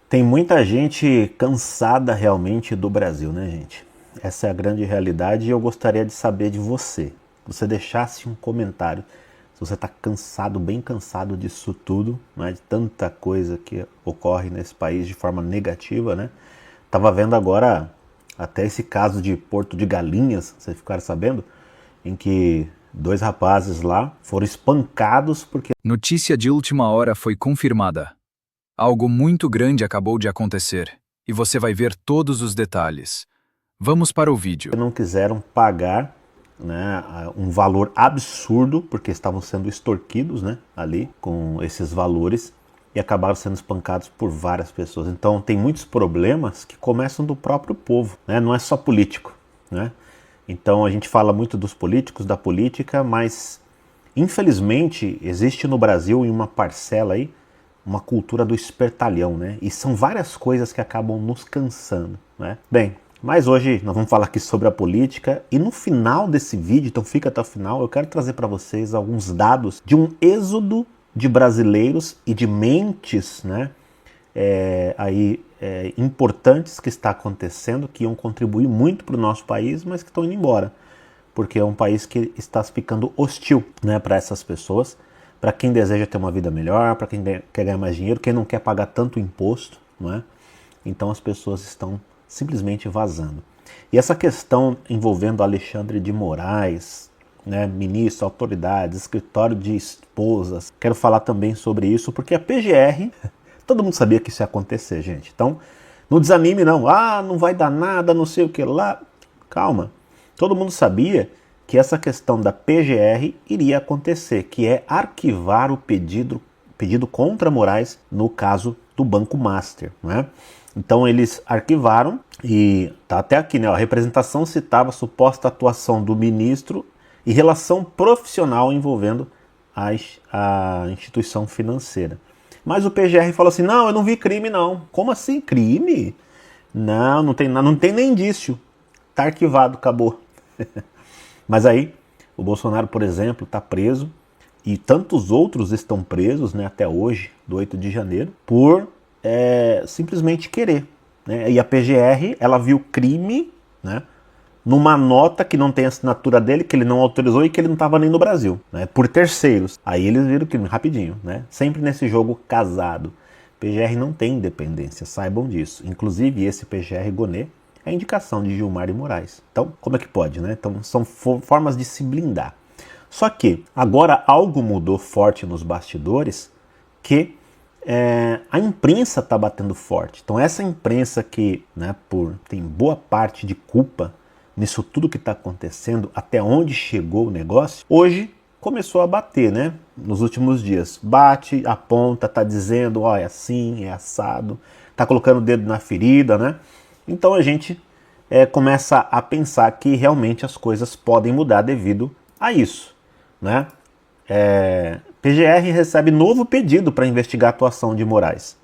Tem muita gente cansada realmente do Brasil, né, gente? Essa é a grande realidade e eu gostaria de saber de você. Se você deixasse um comentário, se você está cansado, bem cansado disso tudo, né, de tanta coisa que ocorre nesse país de forma negativa, né? Tava vendo agora até esse caso de Porto de Galinhas, vocês ficaram sabendo? Em que dois rapazes lá foram espancados porque Notícia de última hora foi confirmada. Algo muito grande acabou de acontecer, e você vai ver todos os detalhes. Vamos para o vídeo. não quiseram pagar, né, um valor absurdo, porque estavam sendo extorquidos, né, ali com esses valores e acabaram sendo espancados por várias pessoas. Então tem muitos problemas que começam do próprio povo, né, não é só político, né? Então a gente fala muito dos políticos, da política, mas infelizmente existe no Brasil, em uma parcela aí, uma cultura do espertalhão, né? E são várias coisas que acabam nos cansando, né? Bem, mas hoje nós vamos falar aqui sobre a política e no final desse vídeo, então fica até o final, eu quero trazer para vocês alguns dados de um êxodo de brasileiros e de mentes, né? Importantes que está acontecendo, que iam contribuir muito para o nosso país, mas que estão indo embora, porque é um país que está ficando hostil, né, para essas pessoas, para quem deseja ter uma vida melhor, para quem quer ganhar mais dinheiro, quem não quer pagar tanto imposto, não é? Então as pessoas estão simplesmente vazando. E essa questão envolvendo Alexandre de Moraes, né, ministro, autoridades, escritório de esposas, quero falar também sobre isso, porque a PGR, todo mundo sabia que isso ia acontecer, gente. Então, não desanime não, não vai dar nada, não sei o que lá. Calma, todo mundo sabia que essa questão da PGR iria acontecer, que é arquivar o pedido contra Moraes no caso do Banco Master, né? Então eles arquivaram e tá até aqui, né? A representação citava suposta atuação do ministro e relação profissional envolvendo a instituição financeira. Mas o PGR falou assim, não, eu não vi crime não. Como assim, crime? Não tem nem indício. Tá arquivado, acabou. Mas aí, o Bolsonaro, por exemplo, está preso e tantos outros estão presos, né, até hoje, do 8 de janeiro, por simplesmente querer, né? E a PGR, ela viu crime, né, numa nota que não tem assinatura dele, que ele não autorizou e que ele não estava nem no Brasil, né, por terceiros. Aí eles viram crime rapidinho, né? Sempre nesse jogo casado. PGR não tem independência, saibam disso. Inclusive esse PGR Gonê é a indicação de Gilmar e Moraes. Então, como é que pode, né? Então, são formas de se blindar. Só que agora algo mudou forte nos bastidores, que a imprensa está batendo forte. Então essa imprensa que, né, tem boa parte de culpa nisso tudo que está acontecendo, até onde chegou o negócio, hoje começou a bater, né? Nos últimos dias. Bate, aponta, tá dizendo, ó, é assim, é assado, tá colocando o dedo na ferida, né? Então a gente começa a pensar que realmente as coisas podem mudar devido a isso, né? PGR recebe novo pedido para investigar a atuação de Moraes.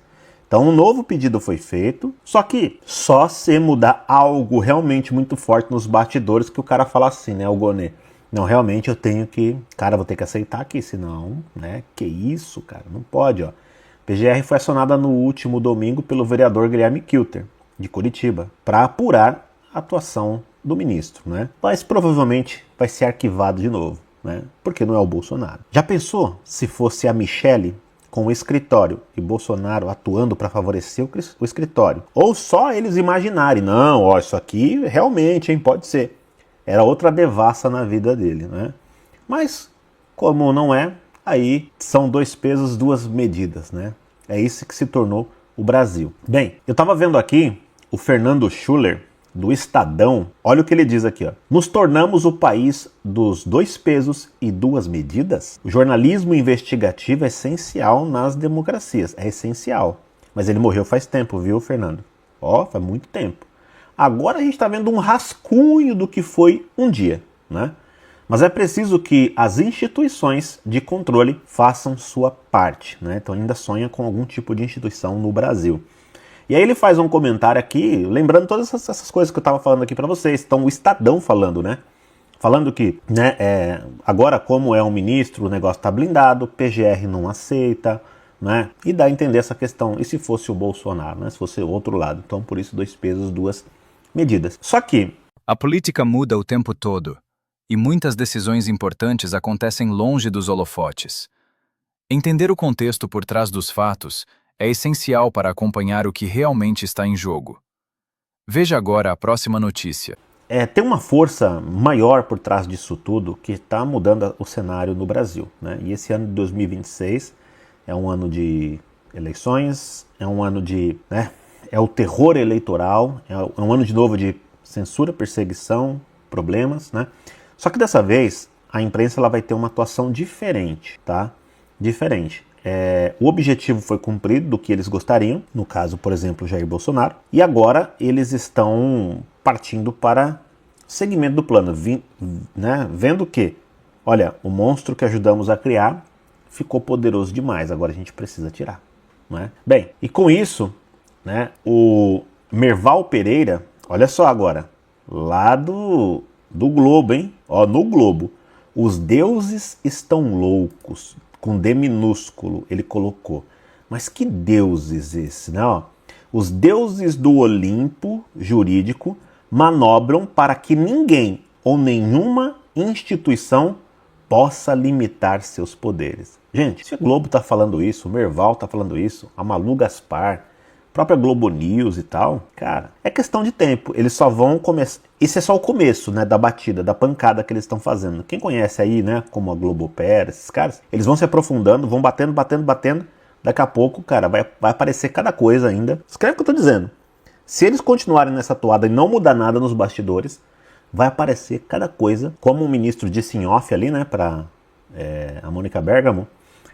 Então um novo pedido foi feito, só se mudar algo realmente muito forte nos bastidores que o cara fala assim, né, o Gonê. Não, realmente eu tenho que, cara, vou ter que aceitar aqui, senão, né, que isso, cara, não pode, ó. PGR foi acionada no último domingo pelo vereador Guilherme Kilter, de Curitiba, para apurar a atuação do ministro, né? Mas provavelmente vai ser arquivado de novo, né? Porque não é o Bolsonaro. Já pensou se fosse a Michelle com o escritório e Bolsonaro atuando para favorecer o escritório? Ou só eles imaginarem, não, ó, isso aqui realmente, hein, pode ser. Era outra devassa na vida dele, né? Mas, como não é, aí são dois pesos, duas medidas, né? É isso que se tornou o Brasil. Bem, eu estava vendo aqui o Fernando Schuller, do Estadão, olha o que ele diz aqui, ó. Nos tornamos o país dos dois pesos e duas medidas? O jornalismo investigativo é essencial nas democracias, é essencial. Mas ele morreu faz tempo, viu, Fernando? Ó, faz muito tempo. Agora a gente está vendo um rascunho do que foi um dia, né? Mas é preciso que as instituições de controle façam sua parte, né? Então ainda sonha com algum tipo de instituição no Brasil. E aí ele faz um comentário aqui, lembrando todas essas coisas que eu estava falando aqui para vocês. Então o Estadão falando, né? Falando que, né, agora como é um ministro, o negócio está blindado, PGR não aceita, né? E dá a entender essa questão, e se fosse o Bolsonaro, né? Se fosse o outro lado. Então, por isso, 2 pesos, 2 medidas. Só que A política muda o tempo todo, e muitas decisões importantes acontecem longe dos holofotes. Entender o contexto por trás dos fatos é essencial para acompanhar o que realmente está em jogo. Veja agora a próxima notícia. tem uma força maior por trás disso tudo que está mudando o cenário no Brasil, né? E esse ano de 2026 é um ano de eleições, é um ano de, né, é o terror eleitoral, é um ano de novo de censura, perseguição, problemas, né? Só que dessa vez a imprensa ela vai ter uma atuação diferente, tá? Diferente. O objetivo foi cumprido do que eles gostariam, no caso, por exemplo, Jair Bolsonaro, e agora eles estão partindo para segmento do plano, né? Vendo que, olha, o monstro que ajudamos a criar ficou poderoso demais, agora a gente precisa tirar, né? Bem, e com isso, né, o Merval Pereira, olha só agora, lá do Globo, hein? Ó, no Globo, os deuses estão loucos, com D minúsculo ele colocou. Mas que deuses esse, né? Ó, os deuses do Olimpo jurídico manobram para que ninguém ou nenhuma instituição possa limitar seus poderes. Gente, se o Globo tá falando isso, o Merval tá falando isso, a Malu Gaspar, própria Globo News e tal, cara, é questão de tempo. Eles só vão começar. Isso é só o começo, né, da batida, da pancada que eles estão fazendo. Quem conhece aí, né, como a Globo opera, esses caras, eles vão se aprofundando, vão batendo, batendo, batendo. Daqui a pouco, cara, vai aparecer cada coisa ainda. Escreve o que eu tô dizendo. Se eles continuarem nessa toada e não mudar nada nos bastidores, vai aparecer cada coisa, como o ministro disse em off ali, né, para a Mônica Bergamo,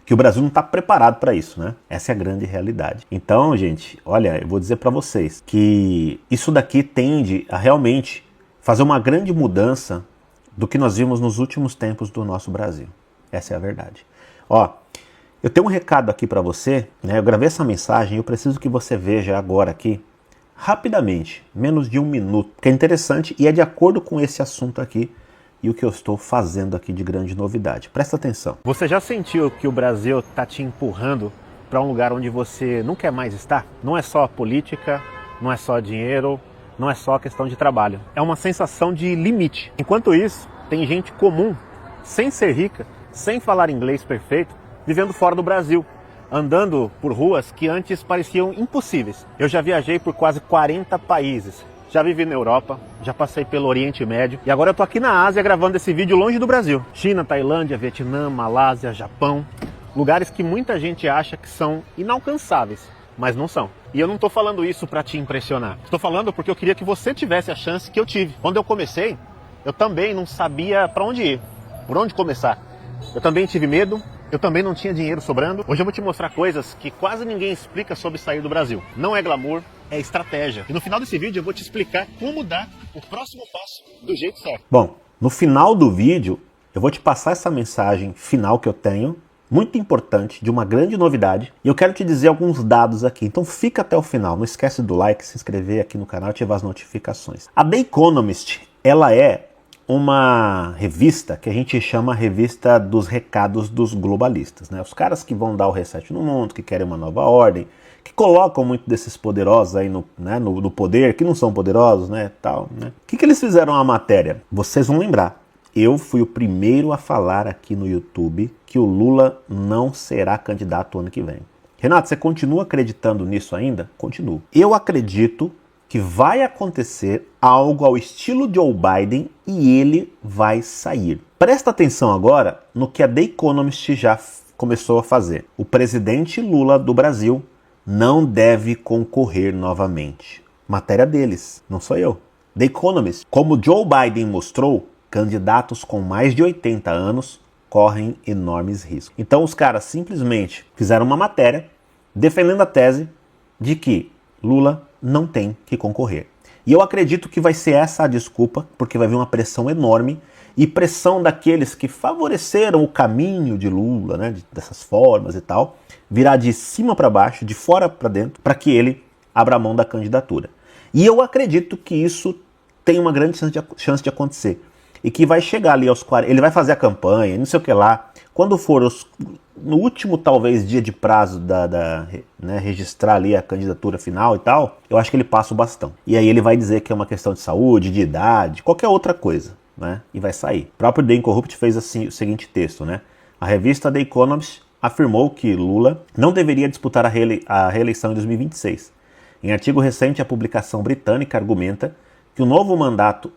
que o Brasil não está preparado para isso, né? Essa é a grande realidade. Então, gente, olha, eu vou dizer para vocês que isso daqui tende a realmente fazer uma grande mudança do que nós vimos nos últimos tempos do nosso Brasil. Essa é a verdade. Ó, eu tenho um recado aqui para você, né? Eu gravei essa mensagem e eu preciso que você veja agora aqui, rapidamente, menos de 1 minuto, que é interessante e é de acordo com esse assunto aqui e o que eu estou fazendo aqui de grande novidade. Presta atenção. Você já sentiu que o Brasil está te empurrando para um lugar onde você não quer mais estar? Não é só política, não é só dinheiro, não é só questão de trabalho. É uma sensação de limite. Enquanto isso, tem gente comum, sem ser rica, sem falar inglês perfeito, vivendo fora do Brasil, andando por ruas que antes pareciam impossíveis. Eu já viajei por quase 40 países. Já vivi na Europa, já passei pelo Oriente Médio e agora eu tô aqui na Ásia gravando esse vídeo longe do Brasil. China, Tailândia, Vietnã, Malásia, Japão, lugares que muita gente acha que são inalcançáveis, mas não são. E eu não tô falando isso para te impressionar. Estou falando porque eu queria que você tivesse a chance que eu tive. Quando eu comecei, eu também não sabia para onde ir, por onde começar. Eu também tive medo, eu também não tinha dinheiro sobrando. Hoje eu vou te mostrar coisas que quase ninguém explica sobre sair do Brasil. Não é glamour, é estratégia. E no final desse vídeo eu vou te explicar como dar o próximo passo do jeito certo. Bom, no final do vídeo eu vou te passar essa mensagem final que eu tenho, muito importante, de uma grande novidade. E eu quero te dizer alguns dados aqui. Então fica até o final. Não esquece do like, se inscrever aqui no canal e ativar as notificações. A The Economist, ela é uma revista que a gente chama a revista dos recados dos globalistas, né? Os caras que vão dar o reset no mundo, que querem uma nova ordem, que colocam muito desses poderosos aí no poder, que não são poderosos, né, tal, né? O que eles fizeram a matéria? Vocês vão lembrar, eu fui o primeiro a falar aqui no YouTube que o Lula não será candidato ano que vem. Renato, você continua acreditando nisso ainda? Continuo. Eu acredito que vai acontecer algo ao estilo Joe Biden e ele vai sair. Presta atenção agora no que a The Economist já começou a fazer. O presidente Lula do Brasil não deve concorrer novamente. Matéria deles, não sou eu. The Economist. Como Joe Biden mostrou, candidatos com mais de 80 anos correm enormes riscos. Então os caras simplesmente fizeram uma matéria defendendo a tese de que Lula não tem que concorrer. E eu acredito que vai ser essa a desculpa, porque vai vir uma pressão enorme e pressão daqueles que favoreceram o caminho de Lula, né, dessas formas e tal, virá de cima para baixo, de fora para dentro, para que ele abra mão da candidatura. E eu acredito que isso tem uma grande chance de acontecer. e que vai chegar ali aos 40, ele vai fazer a campanha, não sei o que lá, quando for no último talvez dia de prazo né, registrar ali a candidatura final e tal, eu acho que ele passa o bastão. E aí ele vai dizer que é uma questão de saúde, de idade, qualquer outra coisa, né, e vai sair. O próprio The Incorrupt fez assim, o seguinte texto, né, a revista The Economist afirmou que Lula não deveria disputar a reeleição em 2026. Em artigo recente, a publicação britânica argumenta que o novo mandato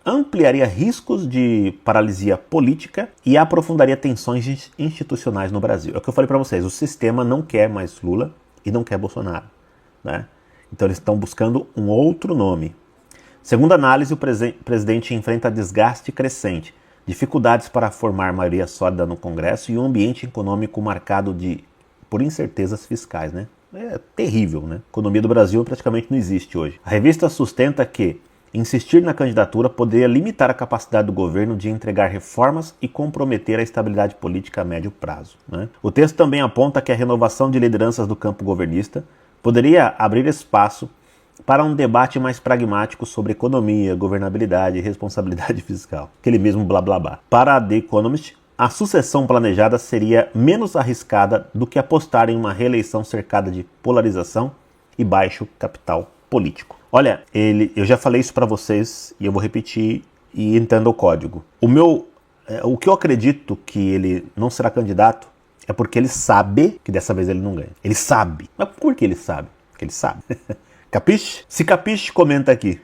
ampliaria riscos de paralisia política e aprofundaria tensões institucionais no Brasil. É o que eu falei para vocês, o sistema não quer mais Lula e não quer Bolsonaro, né? Então eles estão buscando um outro nome. Segundo a análise, o presidente enfrenta desgaste crescente, dificuldades para formar maioria sólida no Congresso e um ambiente econômico marcado por incertezas fiscais, né? É terrível, né? A economia do Brasil praticamente não existe hoje. A revista sustenta que insistir na candidatura poderia limitar a capacidade do governo de entregar reformas e comprometer a estabilidade política a médio prazo, né? O texto também aponta que a renovação de lideranças do campo governista poderia abrir espaço para um debate mais pragmático sobre economia, governabilidade e responsabilidade fiscal. Aquele mesmo blá blá blá. Para a The Economist, a sucessão planejada seria menos arriscada do que apostar em uma reeleição cercada de polarização e baixo capital político. Olha, eu já falei isso para vocês e eu vou repetir e entenda o código. O que eu acredito que ele não será candidato é porque ele sabe que dessa vez ele não ganha. Ele sabe. Mas por que ele sabe? Porque ele sabe. Capiche? Se capiche, comenta aqui.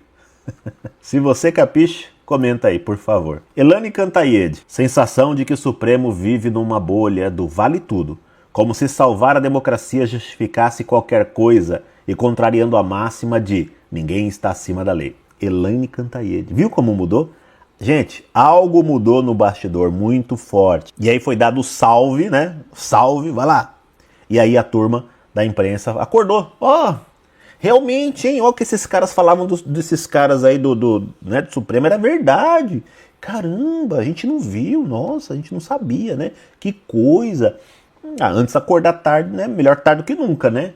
Se você capiche, comenta aí, por favor. Elane Cantaede. Sensação de que o Supremo vive numa bolha do vale tudo. Como se salvar a democracia justificasse qualquer coisa e contrariando a máxima de ninguém está acima da lei. Elane Cantaede. Viu como mudou? Gente, algo mudou no bastidor muito forte. E aí foi dado o salve, né? Salve, vai lá. E aí a turma da imprensa acordou. Realmente, hein? Olha o que esses caras falavam desses caras aí do Supremo, era verdade. Caramba, a gente não viu, nossa, a gente não sabia, né? Que coisa. Antes acordar tarde, né? Melhor tarde do que nunca, né?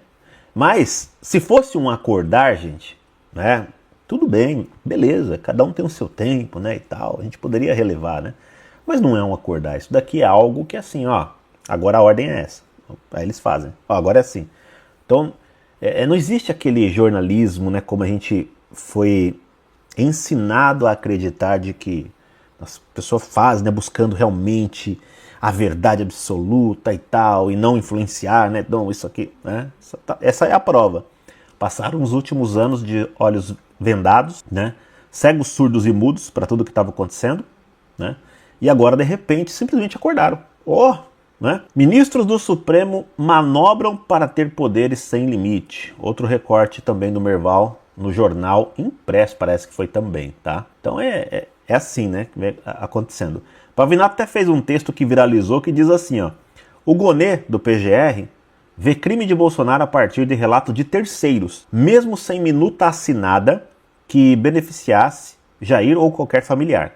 Mas, se fosse um acordar, gente, né? Tudo bem, beleza, cada um tem o seu tempo, né, e tal, a gente poderia relevar, né? Mas não é um acordar, isso daqui é algo que assim, agora a ordem é essa. Aí eles fazem, agora é assim. Então, não existe aquele jornalismo, né, como a gente foi ensinado a acreditar de que as pessoas fazem, né, buscando realmente a verdade absoluta e tal, e não influenciar, né, não, isso aqui, né, essa é a prova. Passaram os últimos anos de olhos vendados, né, cegos, surdos e mudos para tudo que estava acontecendo, né, e agora de repente simplesmente acordaram. Né? Ministros do Supremo manobram para ter poderes sem limite. Outro recorte também do Merval no jornal impresso, parece que foi também, tá? Então é assim, né, que vem acontecendo. Pavinato até fez um texto que viralizou que diz assim, o Gonê do PGR vê crime de Bolsonaro a partir de relato de terceiros, mesmo sem minuta assinada que beneficiasse Jair ou qualquer familiar.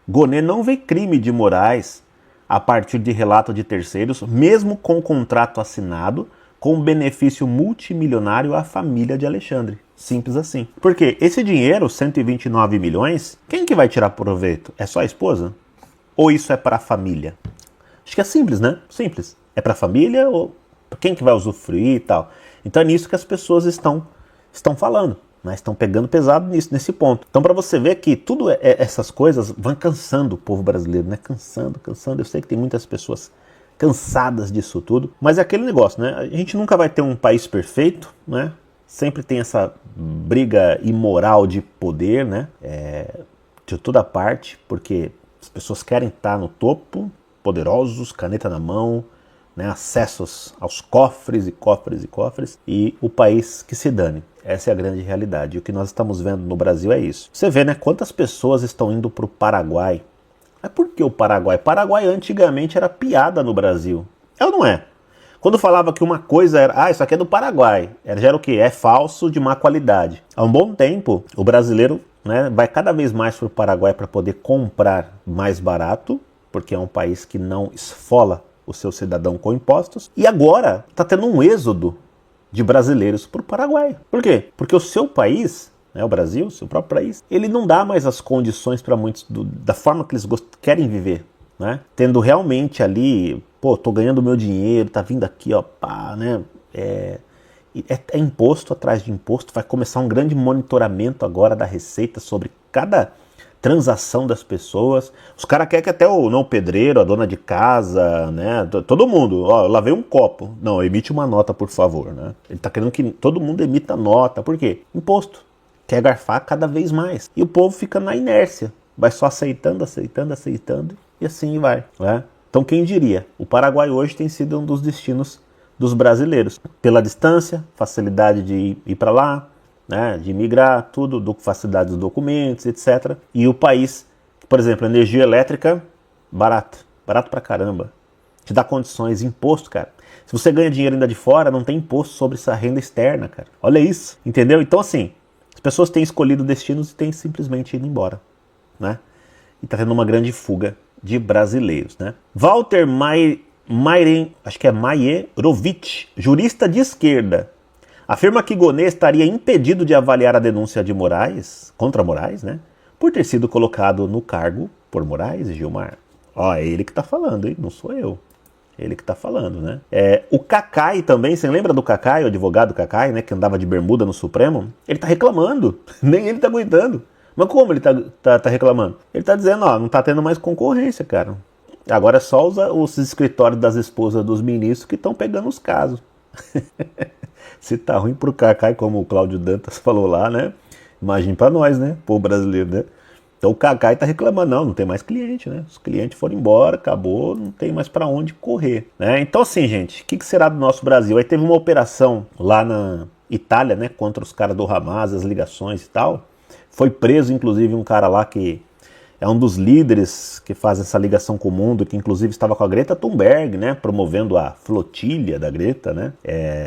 Gonê não vê crime de Moraes a partir de relato de terceiros, mesmo com contrato assinado, com benefício multimilionário à família de Alexandre. Simples assim. Porque esse dinheiro, 129 milhões, quem que vai tirar proveito? É só a esposa? Ou isso é para a família? Acho que é simples, né? Simples. É para a família ou quem que vai usufruir e tal? Então é nisso que as pessoas estão falando. Né, estão pegando pesado nesse ponto. Então, para você ver que tudo essas coisas vão cansando o povo brasileiro, né? Cansando. Eu sei que tem muitas pessoas cansadas disso tudo, mas é aquele negócio, né? A gente nunca vai ter um país perfeito, né? Sempre tem essa briga imoral de poder, né? De toda parte, porque as pessoas querem estar no topo, poderosos, caneta na mão, né? Acessos aos cofres e cofres, e o país que se dane. Essa é a grande realidade. E o que nós estamos vendo no Brasil é isso. Você vê, né, quantas pessoas estão indo para o Paraguai. Mas por que o Paraguai? Paraguai antigamente era piada no Brasil. É ou não é? Quando falava que uma coisa era, isso aqui é do Paraguai, já era o quê? É falso, de má qualidade. Há um bom tempo, o brasileiro, né, vai cada vez mais para o Paraguai para poder comprar mais barato, porque é um país que não esfola o seu cidadão com impostos. E agora está tendo um êxodo de brasileiros para o Paraguai. Por quê? Porque o seu país né, o Brasil, seu próprio país, ele não dá mais as condições para muitos da forma que eles querem viver, né? Tendo realmente ali, pô, tô ganhando meu dinheiro, tá vindo aqui, ó, pá, né? É imposto atrás de imposto, vai começar um grande monitoramento agora da Receita sobre cada transação das pessoas. Os caras querem que até o pedreiro, a dona de casa, né, todo mundo, ó, eu lavei um copo. Não, emite uma nota, por favor, né? Ele tá querendo que todo mundo emita nota. Por quê? Imposto. Quer garfar cada vez mais. E o povo fica na inércia. Vai só aceitando, aceitando, aceitando, e assim vai, né? Então quem diria? O Paraguai hoje tem sido um dos destinos dos brasileiros. Pela distância, facilidade de ir para lá, né, de migrar, tudo, facilidade dos documentos, etc. E o país, por exemplo, energia elétrica, barato pra caramba. Te dá condições, imposto, cara. Se você ganha dinheiro ainda de fora, não tem imposto sobre essa renda externa, cara. Olha isso, entendeu? Então assim, as pessoas têm escolhido destinos e têm simplesmente ido embora, né? E tá tendo uma grande fuga de brasileiros, né? Walter Maierovic, jurista de esquerda, afirma que Gonê estaria impedido de avaliar a denúncia de Moraes, contra Moraes, né, por ter sido colocado no cargo por Moraes e Gilmar. Ó, é ele que tá falando, hein? Não sou eu. Ele que tá falando, né? O Cacai também, você lembra do Cacai, o advogado Cacai, né, que andava de bermuda no Supremo? Ele tá reclamando, nem ele tá aguentando. Mas como ele tá reclamando? Ele tá dizendo, ó, não tá tendo mais concorrência, cara. Agora é só os escritórios das esposas dos ministros que estão pegando os casos. Se tá ruim pro Cacai, como o Cláudio Dantas falou lá, né? Imagine pra nós, né? Povo brasileiro, né? Então o Cacai tá reclamando, não tem mais cliente, né? Os clientes foram embora, acabou, não tem mais pra onde correr, né? Então assim, gente, o que será do nosso Brasil? Aí teve uma operação lá na Itália, né? Contra os caras do Hamas, as ligações e tal. Foi preso, inclusive, um cara lá que é um dos líderes que faz essa ligação com o mundo, que inclusive estava com a Greta Thunberg, né, promovendo a flotilha da Greta, né,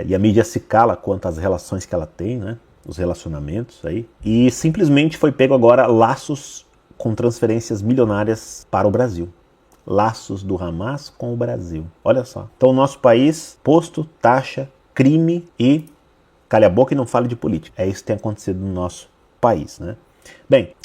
e a mídia se cala quanto às relações que ela tem, né, os relacionamentos aí, e simplesmente foi pego agora laços com transferências milionárias para o Brasil. Laços do Hamas com o Brasil. Olha só. Então o nosso país, posto, taxa, crime e calha a boca e não fale de política. É isso que tem acontecido no nosso país, né. Bem,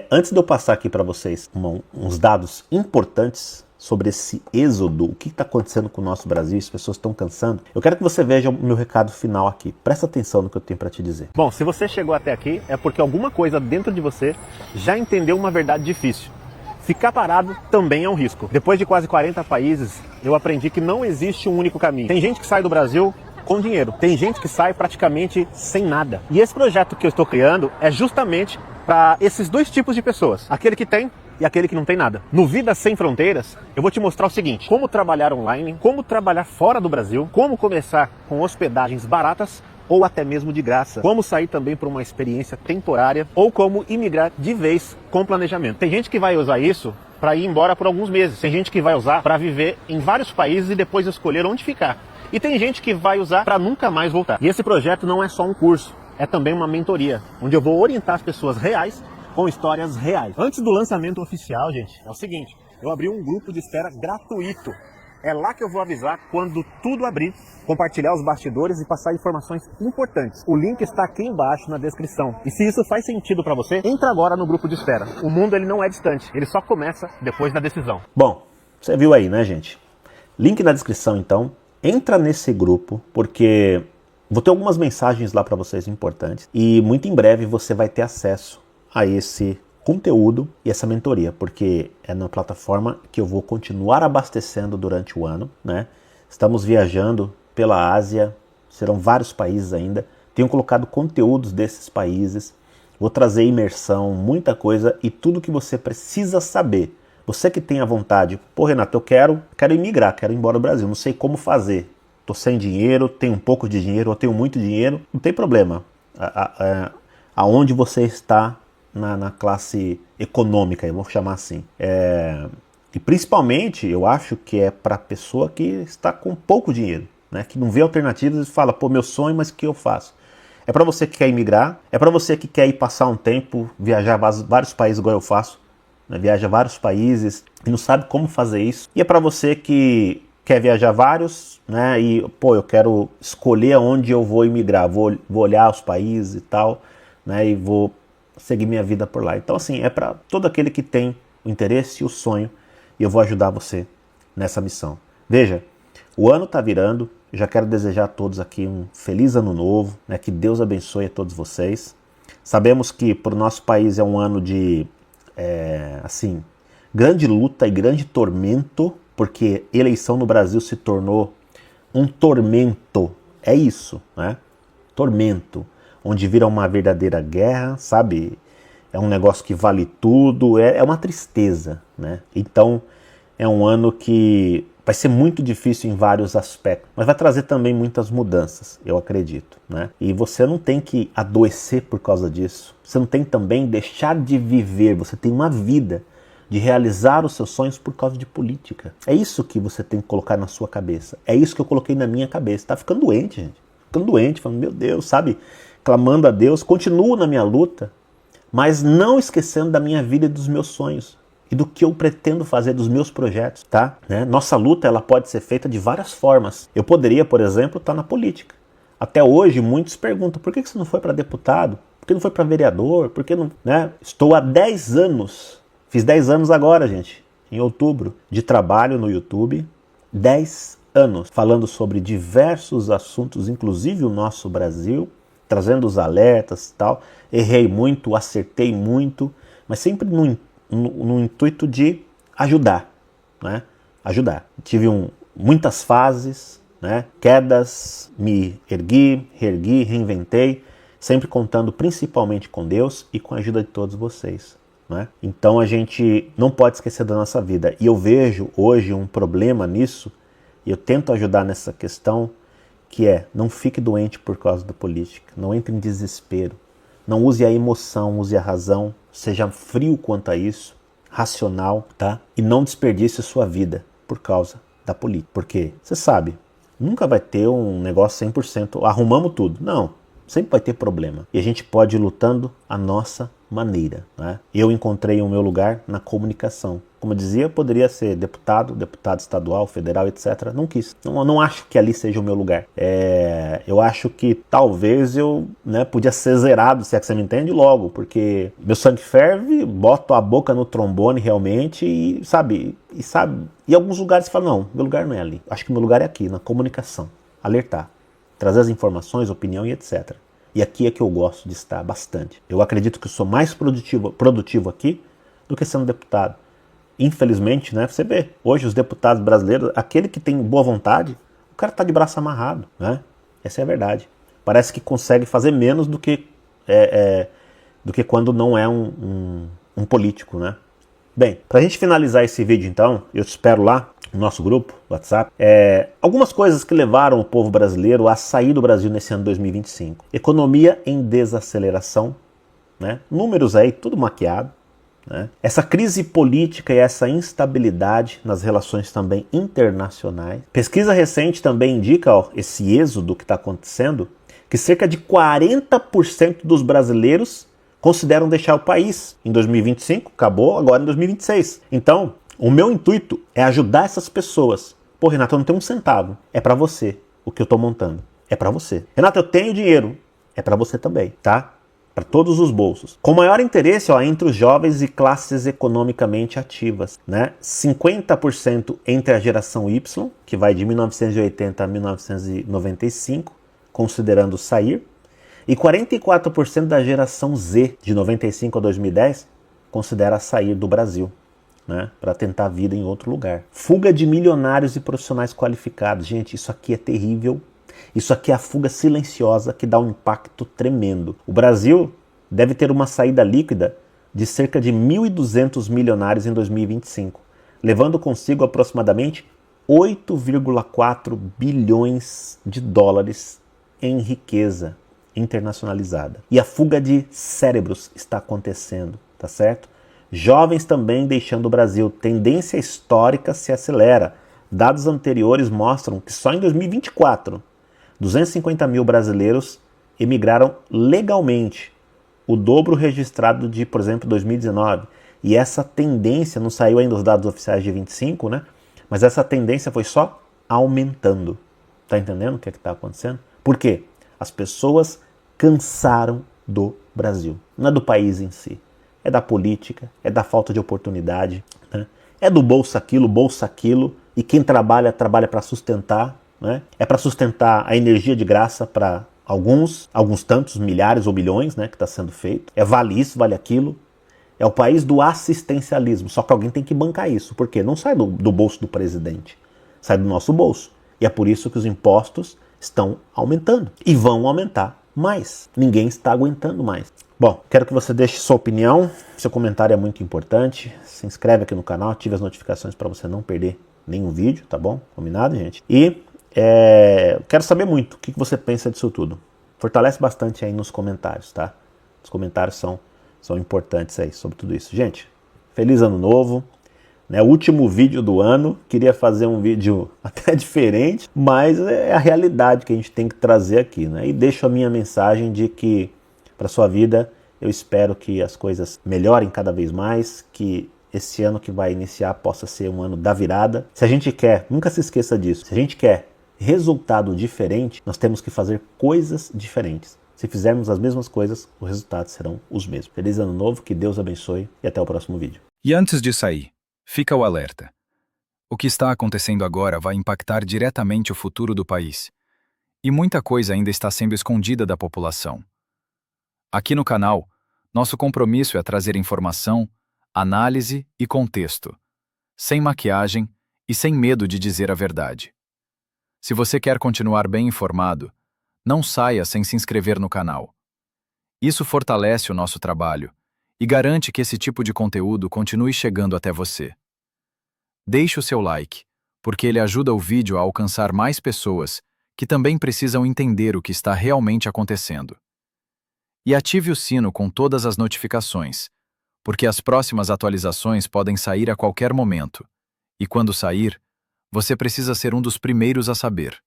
antes de eu passar aqui para vocês uns dados importantes sobre esse êxodo, o que está acontecendo com o nosso Brasil, as pessoas estão cansando, eu quero que você veja o meu recado final aqui. Presta atenção no que eu tenho para te dizer. Bom, se você chegou até aqui, é porque alguma coisa dentro de você já entendeu uma verdade difícil. Ficar parado também é um risco. Depois de quase 40 países, eu aprendi que não existe um único caminho. Tem gente que sai do Brasil com dinheiro, tem gente que sai praticamente sem nada. E esse projeto que eu estou criando é justamente para esses dois tipos de pessoas, aquele que tem e aquele que não tem nada. No Vida Sem Fronteiras, eu vou te mostrar o seguinte: como trabalhar online, como trabalhar fora do Brasil, como começar com hospedagens baratas ou até mesmo de graça, como sair também por uma experiência temporária ou como imigrar de vez com planejamento. Tem gente que vai usar isso para ir embora por alguns meses, tem gente que vai usar para viver em vários países e depois escolher onde ficar. E tem gente que vai usar para nunca mais voltar. E esse projeto não é só um curso, é também uma mentoria, onde eu vou orientar as pessoas reais com histórias reais. Antes do lançamento oficial, gente, é o seguinte: eu abri um grupo de espera gratuito. É lá que eu vou avisar quando tudo abrir, compartilhar os bastidores e passar informações importantes. O link está aqui embaixo na descrição. E se isso faz sentido para você, entra agora no grupo de espera. O mundo ele não é distante, ele só começa depois da decisão. Bom, você viu aí, né, gente? Link na descrição, então. Entra nesse grupo, porque vou ter algumas mensagens lá para vocês importantes e muito em breve você vai ter acesso a esse conteúdo e essa mentoria, porque é na plataforma que eu vou continuar abastecendo durante o ano, né? Estamos viajando pela Ásia, serão vários países ainda, tenho colocado conteúdos desses países, vou trazer imersão, muita coisa e tudo que você precisa saber. Você que tem a vontade, pô, Renato, eu quero imigrar, quero ir embora do Brasil, não sei como fazer. Tô sem dinheiro, tenho um pouco de dinheiro, ou tenho muito dinheiro, não tem problema. Aonde você está na classe econômica, eu vou chamar assim. E principalmente, eu acho que é para a pessoa que está com pouco dinheiro, né? Que não vê alternativas e fala, pô, meu sonho, mas o que eu faço? É para você que quer imigrar, é para você que quer ir passar um tempo, viajar vários países igual eu faço, né? Viaja vários países e não sabe como fazer isso. E é para você que quer viajar vários, né? E, pô, eu quero escolher aonde eu vou imigrar, vou olhar os países e tal, né, e vou seguir minha vida por lá. Então assim, é para todo aquele que tem o interesse e o sonho, e eu vou ajudar você nessa missão. Veja, o ano está virando, já quero desejar a todos aqui um feliz ano novo, né, que Deus abençoe a todos vocês. Sabemos que para o nosso país é um ano de, assim, grande luta e grande tormento, porque eleição no Brasil se tornou um tormento, é isso, né? Tormento, onde vira uma verdadeira guerra, sabe? É um negócio que vale tudo, é uma tristeza, né? Então, é um ano que vai ser muito difícil em vários aspectos, mas vai trazer também muitas mudanças, eu acredito, né? E você não tem que adoecer por causa disso, você não tem também deixar de viver, você tem uma vida de realizar os seus sonhos por causa de política. É isso que você tem que colocar na sua cabeça. É isso que eu coloquei na minha cabeça. Tá ficando doente, gente. Ficando doente, falando, meu Deus, sabe? Clamando a Deus. Continuo na minha luta, mas não esquecendo da minha vida e dos meus sonhos. E do que eu pretendo fazer, dos meus projetos, tá? Né? Nossa luta, ela pode ser feita de várias formas. Eu poderia, por exemplo, estar na política. Até hoje, muitos perguntam, por que você não foi para deputado? Por que não foi para vereador? Por que não... né? Estou há 10 anos... Fiz 10 anos agora, gente, em outubro, de trabalho no YouTube. 10 anos falando sobre diversos assuntos, inclusive o nosso Brasil, trazendo os alertas e tal. Errei muito, acertei muito, mas sempre no intuito de ajudar, né? Ajudar. Tive muitas fases, né? Quedas, me ergui, reergui, reinventei, sempre contando principalmente com Deus e com a ajuda de todos vocês. Né? Então a gente não pode esquecer da nossa vida. E eu vejo hoje um problema nisso, e eu tento ajudar nessa questão, que é, não fique doente por causa da política, não entre em desespero, não use a emoção, use a razão, seja frio quanto a isso, racional, tá? E não desperdice sua vida por causa da política. Porque, você sabe, nunca vai ter um negócio 100%, arrumamos tudo. Não, sempre vai ter problema. E a gente pode ir lutando a nossa maneira, né? Eu encontrei o meu lugar na comunicação. Como eu dizia, poderia ser deputado estadual, federal, etc. Não quis. Não acho que ali seja o meu lugar. Eu acho que talvez eu, né, podia ser zerado, se é que você me entende, logo, porque meu sangue ferve, boto a boca no trombone realmente e sabe, em alguns lugares você fala, não, meu lugar não é ali. Acho que meu lugar é aqui, na comunicação. Alertar, trazer as informações, opinião e etc. E aqui é que eu gosto de estar bastante. Eu acredito que eu sou mais produtivo aqui do que sendo deputado. Infelizmente, né, você vê, hoje os deputados brasileiros, aquele que tem boa vontade, o cara tá de braço amarrado, né? Essa é a verdade. Parece que consegue fazer menos do que quando não é um político, né? Bem, pra gente finalizar esse vídeo então, eu te espero lá no nosso grupo, WhatsApp, algumas coisas que levaram o povo brasileiro a sair do Brasil nesse ano 2025. Economia em desaceleração, né? Números aí, tudo maquiado, né? Essa crise política e essa instabilidade nas relações também internacionais. Pesquisa recente também indica, esse êxodo que está acontecendo, que cerca de 40% dos brasileiros consideram deixar o país em 2025, acabou agora em 2026. Então, o meu intuito é ajudar essas pessoas. Pô, Renato, eu não tenho um centavo. É para você o que eu tô montando. É para você. Renato, eu tenho dinheiro. É para você também, tá? Para todos os bolsos. Com maior interesse, entre os jovens e classes economicamente ativas, né? 50% entre a geração Y, que vai de 1980 a 1995, considerando sair, e 44% da geração Z, de 95 a 2010, considera sair do Brasil, né, para tentar a vida em outro lugar. Fuga de milionários e profissionais qualificados. Gente, isso aqui é terrível. Isso aqui é a fuga silenciosa que dá um impacto tremendo. O Brasil deve ter uma saída líquida de cerca de 1.200 milionários em 2025, levando consigo aproximadamente 8,4 bilhões de dólares em riqueza internacionalizada. E a fuga de cérebros está acontecendo, tá certo? Jovens também deixando o Brasil. Tendência histórica se acelera. Dados anteriores mostram que só em 2024, 250 mil brasileiros emigraram legalmente, o dobro registrado de, por exemplo, 2019. E essa tendência, não saiu ainda os dados oficiais de 25, né? Mas essa tendência foi só aumentando. Tá entendendo o que é que tá acontecendo? Por quê? As pessoas cansaram do Brasil, não é do país em si. É da política, é da falta de oportunidade, né? É do bolsa aquilo, e quem trabalha, trabalha para sustentar, né? É para sustentar a energia de graça para alguns tantos, milhares ou milhões, né, que está sendo feito. É vale isso, vale aquilo. É o país do assistencialismo, só que alguém tem que bancar isso, porque não sai do bolso do presidente, sai do nosso bolso. E é por isso que os impostos estão aumentando e vão aumentar mais. Ninguém está aguentando mais. Bom, quero que você deixe sua opinião, seu comentário é muito importante. Se inscreve aqui no canal, ative as notificações para você não perder nenhum vídeo, tá bom? Combinado, gente? E quero saber muito o que você pensa disso tudo. Fortalece bastante aí nos comentários, tá? Os comentários são importantes aí sobre tudo isso. Gente, feliz ano novo, né? Último vídeo do ano, queria fazer um vídeo até diferente, mas é a realidade que a gente tem que trazer aqui, né? E deixo a minha mensagem de que para sua vida eu espero que as coisas melhorem cada vez mais, que esse ano que vai iniciar possa ser um ano da virada. Se a gente quer, nunca se esqueça disso, se a gente quer resultado diferente, nós temos que fazer coisas diferentes. Se fizermos as mesmas coisas, os resultados serão os mesmos. Feliz ano novo, que Deus abençoe e até o próximo vídeo. E antes de sair, fica o alerta. O que está acontecendo agora vai impactar diretamente o futuro do país. E muita coisa ainda está sendo escondida da população. Aqui no canal, nosso compromisso é trazer informação, análise e contexto, sem maquiagem e sem medo de dizer a verdade. Se você quer continuar bem informado, não saia sem se inscrever no canal. Isso fortalece o nosso trabalho e garante que esse tipo de conteúdo continue chegando até você. Deixe o seu like, porque ele ajuda o vídeo a alcançar mais pessoas que também precisam entender o que está realmente acontecendo. E ative o sino com todas as notificações, porque as próximas atualizações podem sair a qualquer momento, e quando sair, você precisa ser um dos primeiros a saber.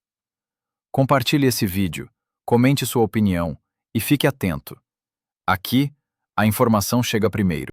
Compartilhe esse vídeo, comente sua opinião e fique atento. Aqui, a informação chega primeiro.